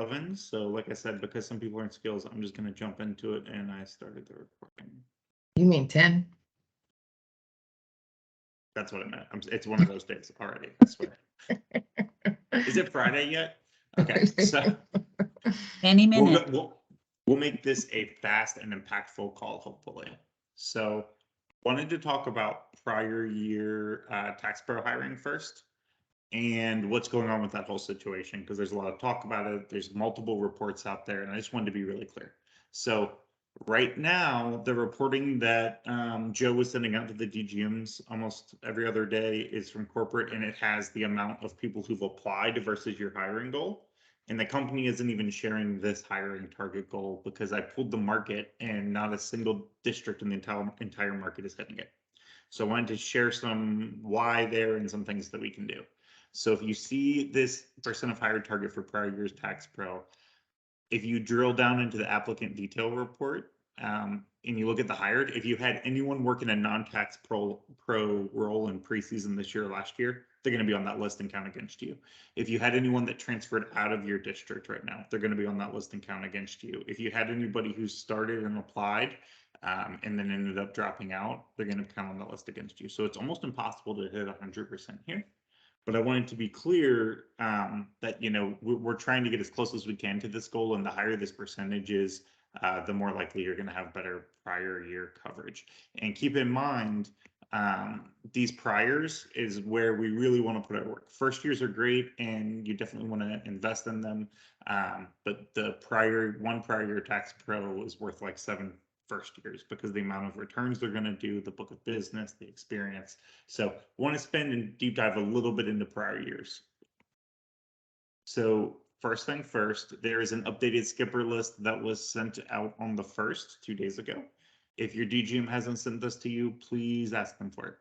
11. So like I said, because some people are in skills, I'm just going to jump into it, and I started the recording. You mean 10? That's what I meant. It's one of those days already, I swear. Is it Friday yet? Okay, so Any minute. we'll make this a fast and impactful call, hopefully. So wanted to talk about prior year tax pro hiring first, and what's going on with that whole situation, because there's a lot of talk about it. There's multiple reports out there, and I just wanted to be really clear. So right now, the reporting that Joe was sending out to the DGMs almost every other day is from corporate, and it has the amount of people who've applied versus your hiring goal. And the company isn't even sharing this hiring target goal, because I pulled the market and not a single district in the entire market is hitting it. So I wanted to share some why there and some things that we can do. So if you see this percent of hired target for prior year's tax pro, if you drill down into the applicant detail report and you look at the hired, if you had anyone working a non-tax pro role in preseason this year or last year, they're going to be on that list and count against you. If you had anyone that transferred out of your district right now, they're going to be on that list and count against you. If you had anybody who started and applied and then ended up dropping out, they're going to count on that list against you. So it's almost impossible to hit 100% here. But I wanted to be clear that, you know, we're trying to get as close as we can to this goal, and the higher this percentage is, the more likely you're going to have better prior year coverage. And keep in mind, these priors is where we really want to put our work. First years are great, and you definitely want to invest in them. But the prior year tax pro is worth like 7 first years, because the amount of returns they're going to do, the book of business, the experience. So want to spend and deep dive a little bit into prior years. So first thing first, there is an updated skipper list that was sent out on the 1st, 2 days ago. If your DGM hasn't sent this to you, please ask them for it.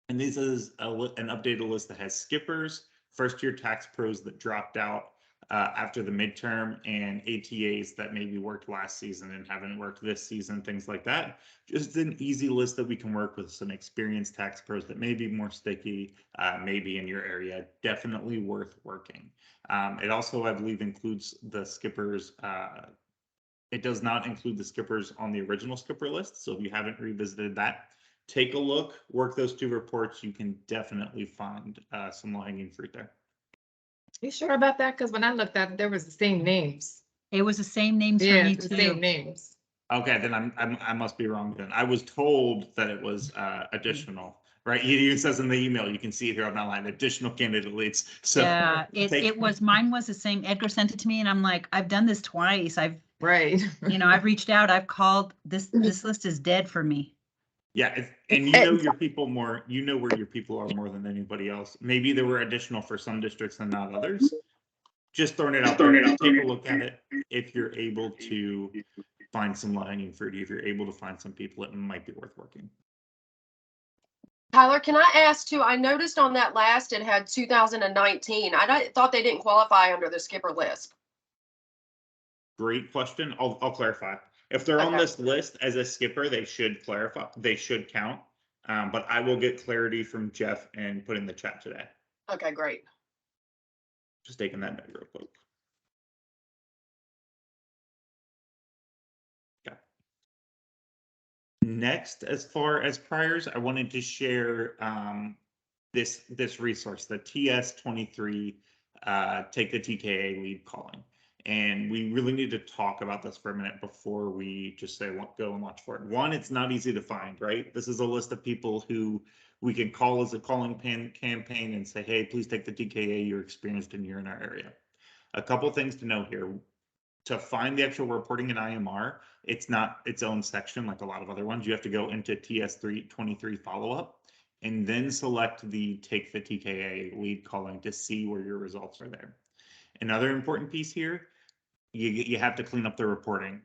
And this is an updated list that has skippers, first year tax pros that dropped out after the midterm, and ATAs that maybe worked last season and haven't worked this season, things like that. Just an easy list that we can work with some experienced tax pros that may be more sticky, maybe in your area, definitely worth working. It also, I believe, includes the skippers. It does not include the skippers on the original skipper list. So if you haven't revisited that, take a look, work those 2 reports. You can definitely find some low-hanging fruit there. You sure about that? Because when I looked at it, there was the same names. It was the same names for Yeah, me the too. same names. Okay, then I must be wrong then. I was told that it was additional, right? It even says in the email, you can see it here on that line, additional candidate leads. So yeah, it was, mine was the same. Edgar sent it to me, and I'm like, I've done this twice. I've reached out, I've called. This list is dead for me. Yeah, and you know your people more, you know where your people are more than anybody else. Maybe there were additional for some districts and not others. Just throwing it out there, take a look at it. If you're able to find some low-hanging fruit, if you're able to find some people, it might be worth working. Tyler, can I ask too? I noticed on that last it had 2019. I thought they didn't qualify under the skipper list. Great question. I'll clarify. If they're on this list as a skipper, they should clarify. They should count. But I will get clarity from Jeff and put in the chat today. Okay, great. Just taking that note real quick. Okay. Next, as far as priors, I wanted to share this resource, the TS23 Take the TKA Lead Calling. And we really need to talk about this for a minute before we just say go and watch for it. One, it's not easy to find, right? This is a list of people who we can call as a calling campaign and say, hey, please take the TKA you're experienced and you're in our area. A couple things to know here. To find the actual reporting in IMR, it's not its own section like a lot of other ones. You have to go into TS23 follow-up and then select the Take the TKA Lead Calling to see where your results are there. Another important piece here, you have to clean up the reporting.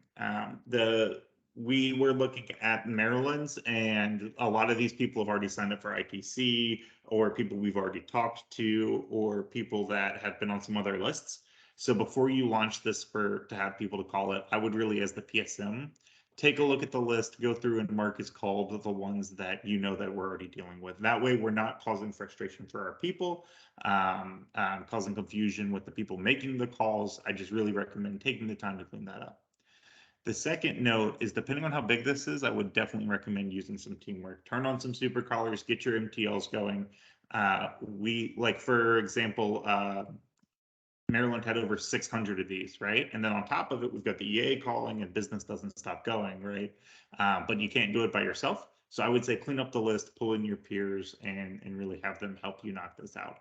We were looking at Maryland's, and a lot of these people have already signed up for ITC, or people we've already talked to, or people that have been on some other lists. So before you launch this to have people to call it, I would really, as the PSM, take a look at the list, go through and mark as called the ones that you know that we're already dealing with. That way we're not causing frustration for our people, causing confusion with the people making the calls. I just really recommend taking the time to clean that up. The second note is, depending on how big this is, I would definitely recommend using some teamwork. Turn on some super callers, get your MTLs going. For example, Maryland had over 600 of these, right? And then on top of it, we've got the EA calling and business doesn't stop going, right? But you can't do it by yourself. So I would say clean up the list, pull in your peers, and really have them help you knock this out.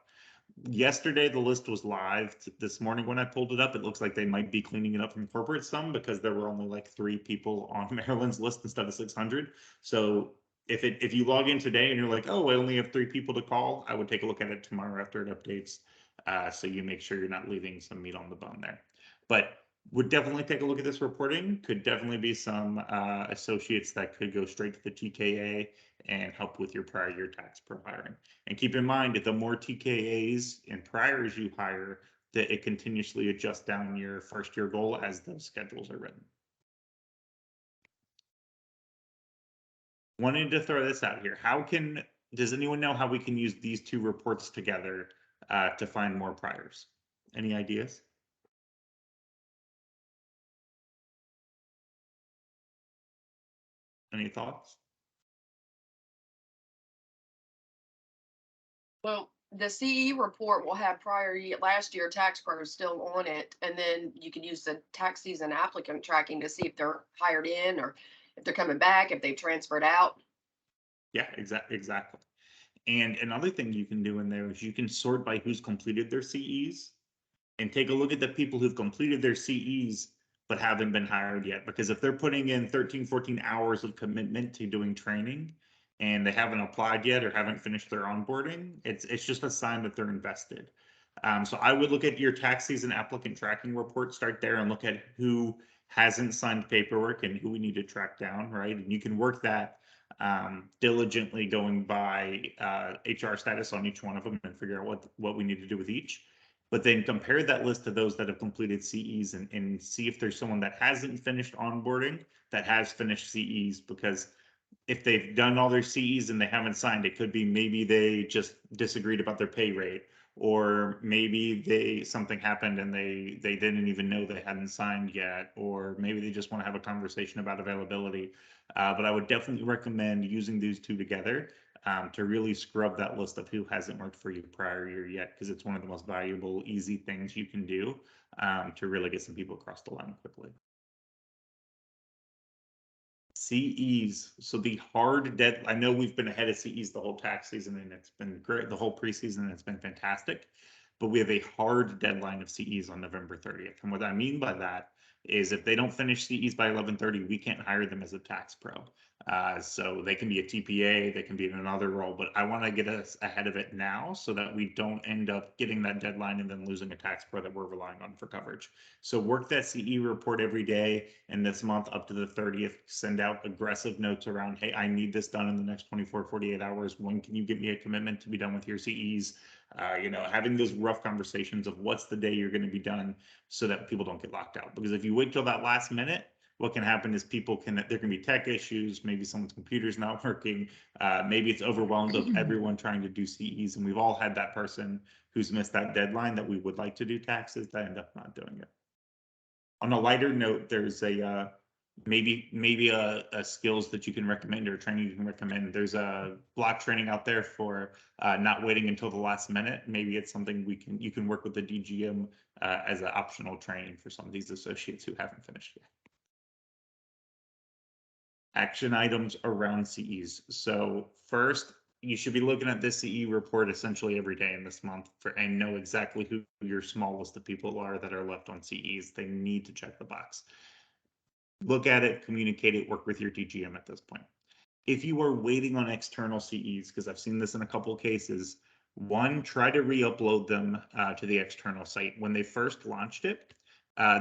Yesterday, the list was live. This morning when I pulled it up, it looks like they might be cleaning it up from corporate some, because there were only like 3 people on Maryland's list instead of 600. So if you log in today and you're like, oh, I only have 3 people to call, I would take a look at it tomorrow after it updates. So you make sure you're not leaving some meat on the bone there. But would definitely take a look at this reporting. Could definitely be some associates that could go straight to the TKA and help with your prior year tax pro hiring. And keep in mind that the more TKAs and priors you hire, that it continuously adjusts down your first year goal as those schedules are written. Wanted to throw this out here. Does anyone know how we can use these 2 reports together to find more priors? Any ideas? Any thoughts? Well, the CE report will have last year tax pros still on it, and then you can use the tax season applicant tracking to see if they're hired in or if they're coming back, if they transferred out. Yeah, exactly. And another thing you can do in there is you can sort by who's completed their CEs and take a look at the people who've completed their CEs but haven't been hired yet. Because if they're putting in 13, 14 hours of commitment to doing training and they haven't applied yet or haven't finished their onboarding, it's just a sign that they're invested. So I would look at your tax season applicant tracking report, start there and look at who hasn't signed paperwork and who we need to track down, right? And you can work that diligently going by HR status on each one of them and figure out what we need to do with each. But then compare that list to those that have completed CEs and see if there's someone that hasn't finished onboarding that has finished CEs, because if they've done all their CEs and they haven't signed, it could be maybe they just disagreed about their pay rate, or maybe something happened and they didn't even know they hadn't signed yet, or maybe they just want to have a conversation about availability. But I would definitely recommend using these 2 together to really scrub that list of who hasn't worked for you prior year yet, because it's one of the most valuable, easy things you can do to really get some people across the line quickly. CEs. So the hard dead. I know we've been ahead of CEs the whole tax season and it's been great. The whole preseason and it's been fantastic. But we have a hard deadline of CEs on November 30th. And what I mean by that is if they don't finish CEs by 11:30, we can't hire them as a tax pro. So they can be a TPA, they can be in another role, but I want to get us ahead of it now so that we don't end up getting that deadline and then losing a tax pro that we're relying on for coverage. So work that CE report every day, and this month up to the 30th, send out aggressive notes around, hey, I need this done in the next 24, 48 hours. When can you give me a commitment to be done with your CEs? Having those rough conversations of what's the day you're going to be done so that people don't get locked out. Because if you wait till that last minute, what can happen is there can be tech issues, maybe someone's computer's not working, maybe it's overwhelmed of everyone trying to do CEs, and we've all had that person who's missed that deadline that we would like to do taxes that end up not doing it. On a lighter note, there's maybe a skills that you can recommend or training you can recommend. There's a block training out there for not waiting until the last minute. Maybe it's something you can work with the DGM as an optional training for some of these associates who haven't finished yet. Action items around CEs. So first, you should be looking at this CE report essentially every day in this month and know exactly who your small list of people are that are left on CEs. They need to check the box. Look at it, communicate it, work with your DGM at this point. If you are waiting on external CEs, because I've seen this in a couple of cases, one, try to re-upload them to the external site. When they first launched it,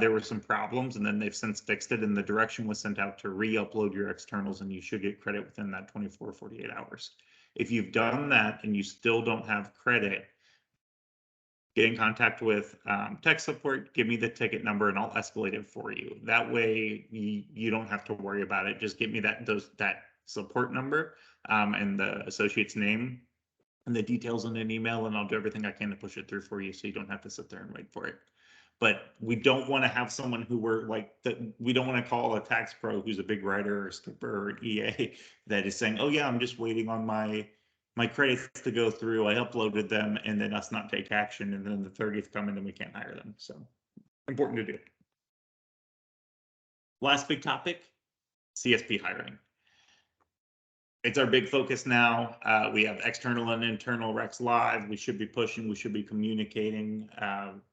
there were some problems, and then they've since fixed it, and the direction was sent out to re-upload your externals, and you should get credit within that 24, 48 hours. If you've done that and you still don't have credit, get in contact with tech support, give me the ticket number, and I'll escalate it for you. That way, you don't have to worry about it. Just give me that support number and the associate's name and the details in an email, and I'll do everything I can to push it through for you, so you don't have to sit there and wait for it. But we don't want to have someone who we don't want to call a tax pro who's a big writer or skipper or an EA that is saying, oh yeah, I'm just waiting on my credits to go through. I uploaded them, and then us not take action, and then the 30th come in and we can't hire them. So important to do. Last big topic, CSP hiring. It's our big focus now. We have external and internal recs live. We should be pushing, we should be communicating.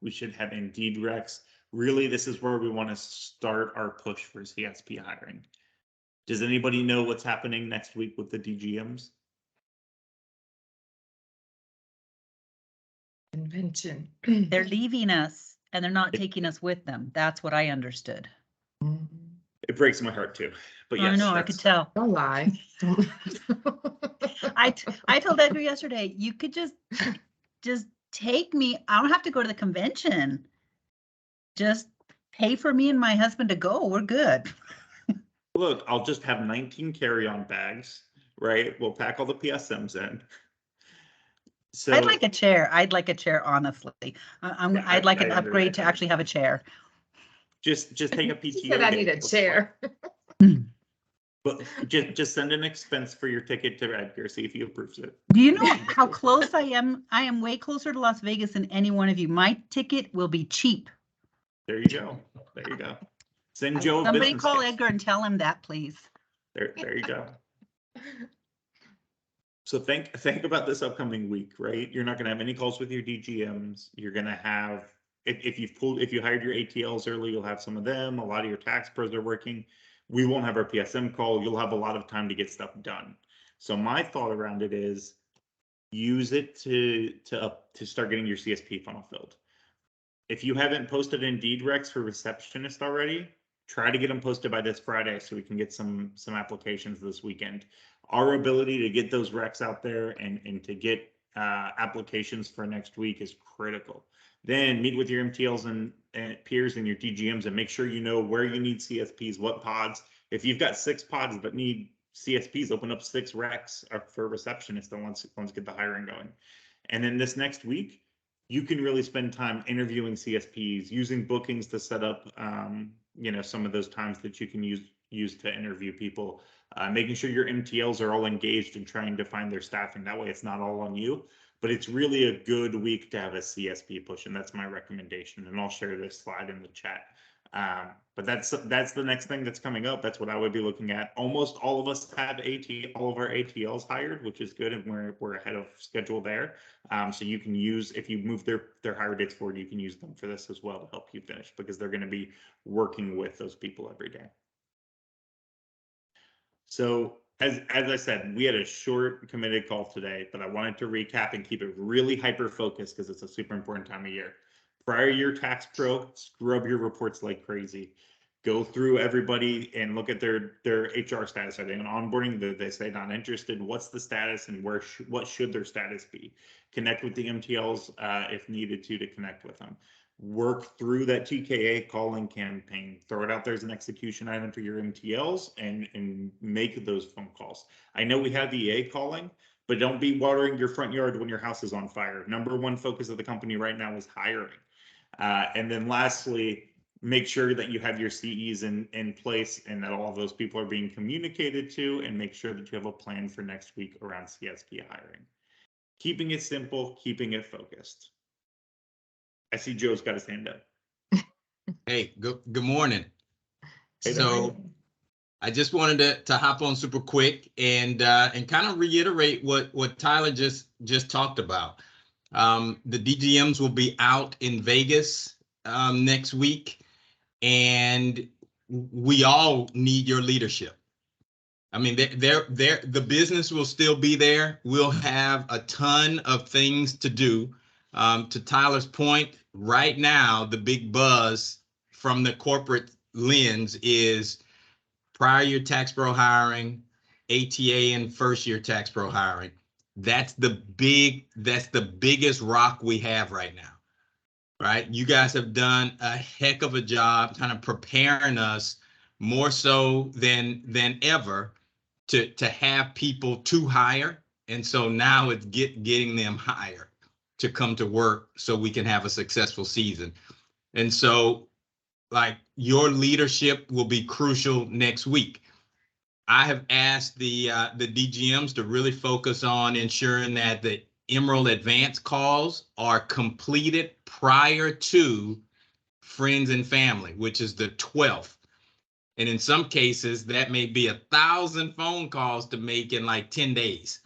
We should have Indeed recs. Really, this is where we want to start our push for CSP hiring. Does anybody know what's happening next week with the DGMs? Convention. They're leaving us and they're not taking us with them. That's what I understood. It breaks my heart too. But yes, I know, I could tell. Don't lie. I told Edgar yesterday, you could just take me. I don't have to go to the convention. Just pay for me and my husband to go. We're good. Look, I'll just have 19 carry-on bags, right? We'll pack all the PSMs in. So I'd like a chair. I'd like a chair, honestly. I'd like an I upgrade to understand. actually have a chair. just take a PTO. She said I day. need a chair. But just send an expense for your ticket to Edgar, see if he approves it. Do you know how close I am? I am way closer to Las Vegas than any one of you. My ticket will be cheap. There you go. There you go. Send Joe a Somebody business call case. Edgar and tell him that, please. There you go. So think about this upcoming week, right? You're not going to have any calls with your DGMs. You're going to have, if you hired your ATLs early, you'll have some of them. A lot of your tax pros are working. We won't have our PSM call. You'll have a lot of time to get stuff done. So my thought around it is use it to start getting your CSP funnel filled. If you haven't posted Indeed recs for receptionist already, try to get them posted by this Friday so we can get some applications this weekend. Our ability to get those recs out there and to get applications for next week is critical. Then meet with your MTLs and peers and your DGMs and make sure you know where you need CSPs, what pods. If you've got 6 pods but need CSPs, open up 6 recs for receptionists and once get the hiring going. And then this next week, you can really spend time interviewing CSPs, using bookings to set up some of those times that you can use to interview people, making sure your MTLs are all engaged and trying to find their staffing. That way it's not all on you, but it's really a good week to have a CSP push, and that's my recommendation. And I'll share this slide in the chat. But that's the next thing that's coming up. That's what I would be looking at. Almost all of us have all of our ATLs hired, which is good, and we're ahead of schedule there. So you can use, if you move their hire dates forward, you can use them for this as well to help you finish, because they're going to be working with those people every day. So as I said, we had a short committed call today, but I wanted to recap and keep it really hyper focused because it's a super important time of year. Prior year tax pro, scrub your reports like crazy. Go through everybody and look at their HR status. Are they on onboarding? Do they say not interested? What's the status, and what should their status be? Connect with the MTLs if needed to connect with them. Work through that TKA calling campaign. Throw it out there as an execution item for your MTLs and make those phone calls. I know we have EA calling, but don't be watering your front yard when your house is on fire. Number one focus of the company right now is hiring. And then lastly, make sure that you have your CEs in place and that all of those people are being communicated to, and make sure that you have a plan for next week around CSP hiring. Keeping it simple, keeping it focused. I see Joe's got his hand up. Hey, good morning. Hey, So I just wanted to hop on super quick and kind of reiterate what Tyler just talked about. The DGMs will be out in Vegas next week, and we all need your leadership. I mean, the business will still be there. We'll have a ton of things to do. To Tyler's point, right now, the big buzz from the corporate lens is prior year tax pro hiring, ATA, and first year tax pro hiring. That's the biggest rock we have right now. right? You guys have done a heck of a job kind of preparing us more so than ever to have people to hire. And so now it's getting them hired to come to work so we can have a successful season. And so like your leadership will be crucial next week. I have asked the DGMs to really focus on ensuring that the Emerald Advance calls are completed prior to friends and family, which is the 12th. And in some cases, that may be 1,000 phone calls to make in like 10 days.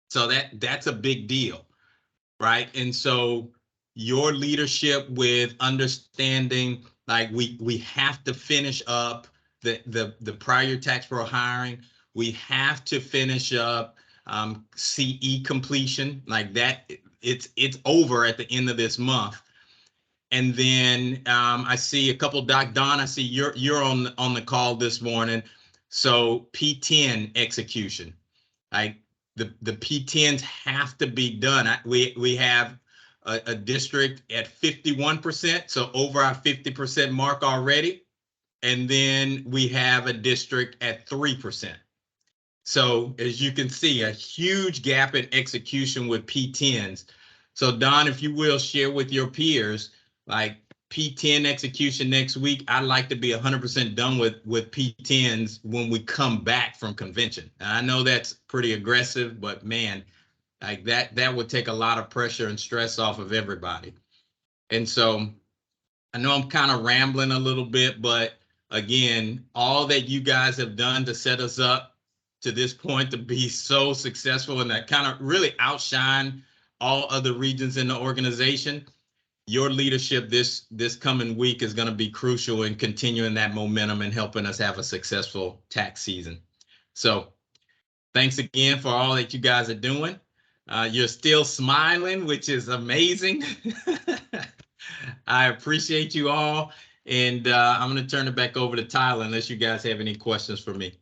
So that's a big deal, right? And so your leadership with understanding, like we have to finish up the prior tax pro hiring. We have to finish up CE completion, like that. It's over at the end of this month. And then I see a couple, Don, I see you're on the call this morning. So P10 execution, like the P10s have to be done. We have a district at 51%, so over our 50% mark already. And then we have a district at 3%. So as you can see, a huge gap in execution with P10s. So Don, if you will share with your peers, like P10 execution next week, I'd like to be 100% done with P10s when we come back from convention. And I know that's pretty aggressive, but man, like that would take a lot of pressure and stress off of everybody. And so I know I'm kind of rambling a little bit, but again, all that you guys have done to set us up to this point to be so successful and that kind of really outshine all other regions in the organization. Your leadership this coming week is going to be crucial in continuing that momentum and helping us have a successful tax season. So thanks again for all that you guys are doing. You're still smiling, which is amazing. I appreciate you all. And I'm going to turn it back over to Tyler unless you guys have any questions for me.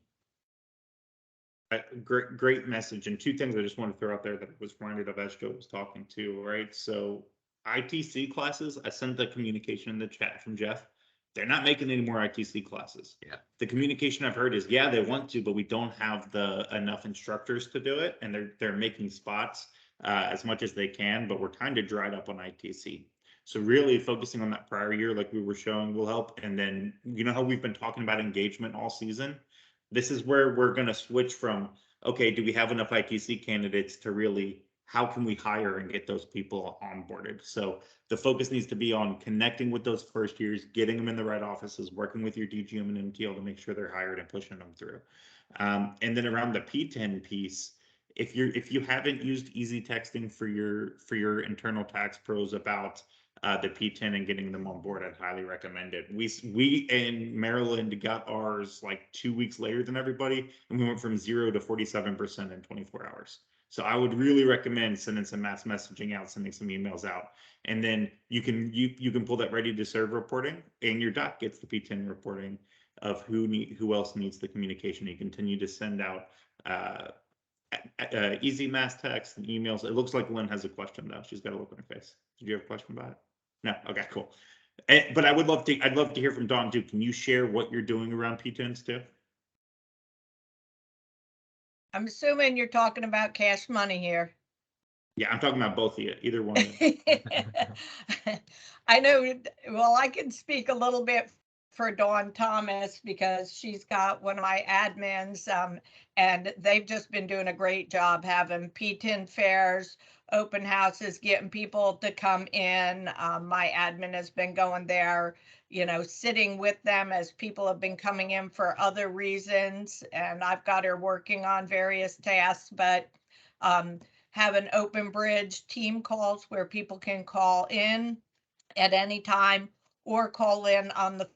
Great message. And two things I just want to throw out there that was reminded of as Joe was talking to, right? So ITC classes, I sent the communication in the chat from Jeff. They're not making any more ITC classes. Yeah. The communication I've heard is, yeah, they want to, but we don't have enough instructors to do it. And they're making spots as much as they can, but we're kind of dried up on ITC. So really focusing on that prior year, like we were showing, will help. And then, you know how we've been talking about engagement all season? This is where we're going to switch from, okay, do we have enough ITC candidates to really, how can we hire and get those people onboarded? So the focus needs to be on connecting with those first years, getting them in the right offices, working with your DGM and MTL to make sure they're hired and pushing them through. And then around the P10 piece, if you haven't used easy texting for your internal tax pros about the P10 and getting them on board, I'd highly recommend it. We in Maryland got ours like 2 weeks later than everybody, and we went from 0 to 47% in 24 hours. So I would really recommend sending some mass messaging out, sending some emails out, and then you can pull that ready to serve reporting, and your doc gets the P10 reporting of who else needs the communication. You continue to send out easy mass text and emails. It looks like Lynn has a question though. She's got a look on her face. Did you have a question about it? No. Okay, cool. But I'd love to hear from Dawn too. Can you share what you're doing around P10s too? I'm assuming you're talking about cash money here. Yeah, I'm talking about both of you, either one of you. I know, well, I can speak a little bit for Dawn Thomas because she's got one of my admins, and they've just been doing a great job having P10 fairs, open houses, getting people to come in. My admin has been going there, you know, sitting with them as people have been coming in for other reasons. And I've got her working on various tasks, but having open bridge team calls where people can call in at any time or call in on the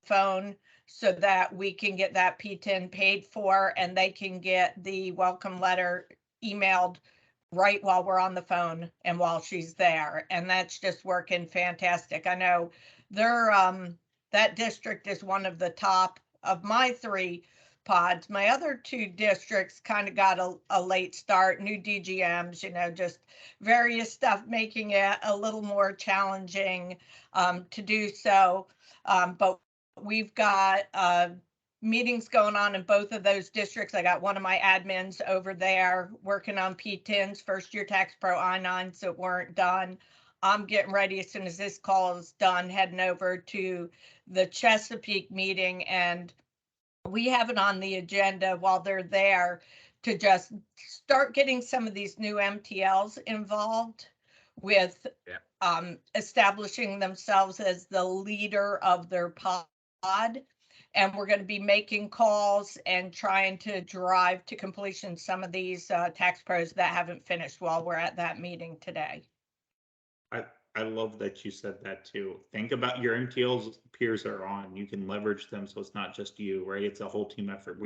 phone so that we can get that P10 paid for and they can get the welcome letter emailed right while we're on the phone and while she's there. And that's just working fantastic. I know they're that district is one of the top of my three pods. My other two districts kind of got a late start, new DGMs, just various stuff, making it a little more challenging to do so. But we've got meetings going on in both of those districts. I got one of my admins over there working on P10s, first year tax pro I-9s that weren't done. I'm getting ready as soon as this call is done, heading over to the Chesapeake meeting, and we have it on the agenda while they're there to just start getting some of these new MTLs involved with establishing themselves as the leader of their pod. And we're going to be making calls and trying to drive to completion some of these tax pros that haven't finished while we're at that meeting today. I love that you said that too. Think about your MTLs peers are on. You can leverage them so it's not just you, right? It's a whole team effort.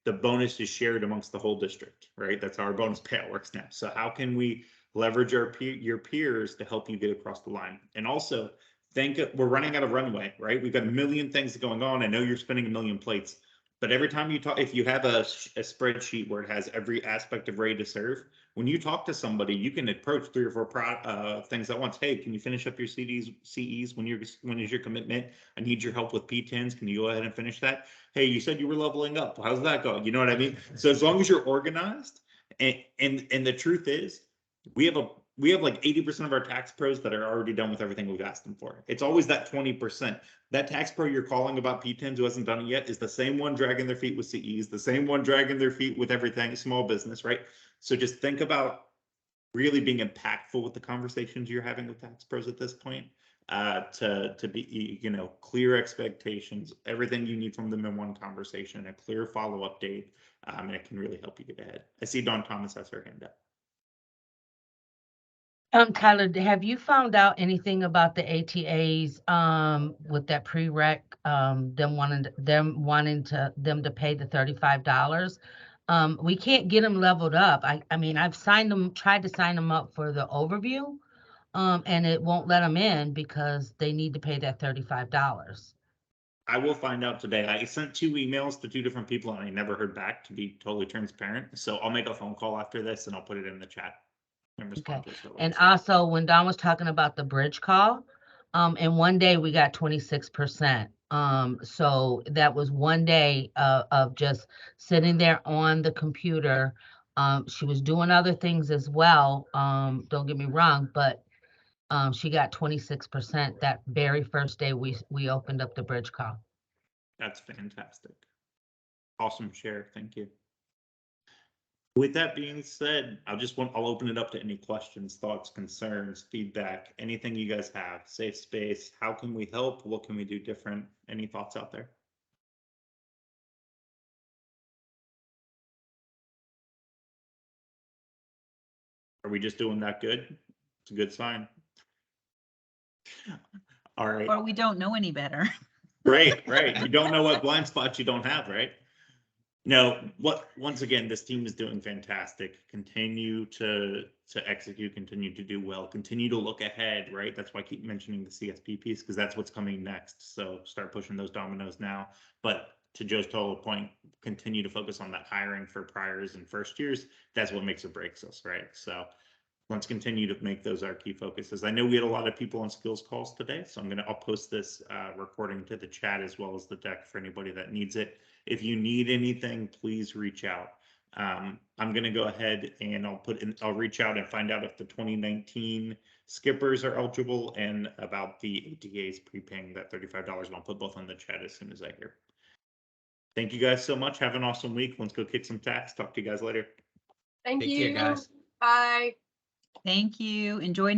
The bonus is shared amongst the whole district, right? That's how our bonus payout works now. So how can we leverage your peers to help you get across the line? And also we're running out of runway, right? We've got a million things going on. I know you're spinning a million plates, but every time you talk, if you have a spreadsheet where it has every aspect of ready to serve, when you talk to somebody, you can approach 3 or 4 things at once. Hey, can you finish up your CEs? When is your commitment? I need your help with P10s. Can you go ahead and finish that? Hey, you said you were leveling up. How's that going? You know what I mean? So as long as you're organized, and the truth is, we have like 80% of our tax pros that are already done with everything we've asked them for. It's always that 20%. That tax pro you're calling about P10s who hasn't done it yet is the same one dragging their feet with CEs, the same one dragging their feet with everything, small business, right? So just think about really being impactful with the conversations you're having with tax pros at this point, to be, clear expectations, everything you need from them in one conversation, a clear follow-up date, and it can really help you get ahead. I see Dawn Thomas has her hand up. Tyler, have you found out anything about the ATAs with that prereq, them wanting to pay the $35? We can't get them leveled up. I mean, I've tried to sign them up for the overview, and it won't let them in because they need to pay that $35. I will find out today. I sent 2 emails to 2 different people and I never heard back, to be totally transparent. So I'll make a phone call after this and I'll put it in the chat. Okay. And also, when Don was talking about the bridge call, in one day we got 26%. So that was one day of just sitting there on the computer. She was doing other things as well. Don't get me wrong, but she got 26% that very first day we opened up the bridge call. That's fantastic. Awesome share. Thank you. With that being said, I'll open it up to any questions, thoughts, concerns, feedback, anything you guys have. Safe space. How can we help? What can we do different? Any thoughts out there? Are we just doing that good? It's a good sign. All right. Or we don't know any better. Right. You don't know what blind spots you don't have, right? No, once again, this team is doing fantastic. Continue to execute, continue to do well, continue to look ahead, right? That's why I keep mentioning the CSP piece, because that's what's coming next. So start pushing those dominoes now. But to Joe's total point, continue to focus on that hiring for priors and first years. That's what makes or breaks us, right? So let's continue to make those our key focuses. I know we had a lot of people on skills calls today, so I'll post this recording to the chat as well as the deck for anybody that needs it. If you need anything, please reach out. I'm going to go ahead and I'll reach out and find out if the 2019 skippers are eligible and about the ATAs prepaying that $35. And I'll put both on the chat as soon as I hear. Thank you guys so much. Have an awesome week. Let's go kick some tax. Talk to you guys later. Thank Take you. care, guys. Bye. Thank you. Enjoy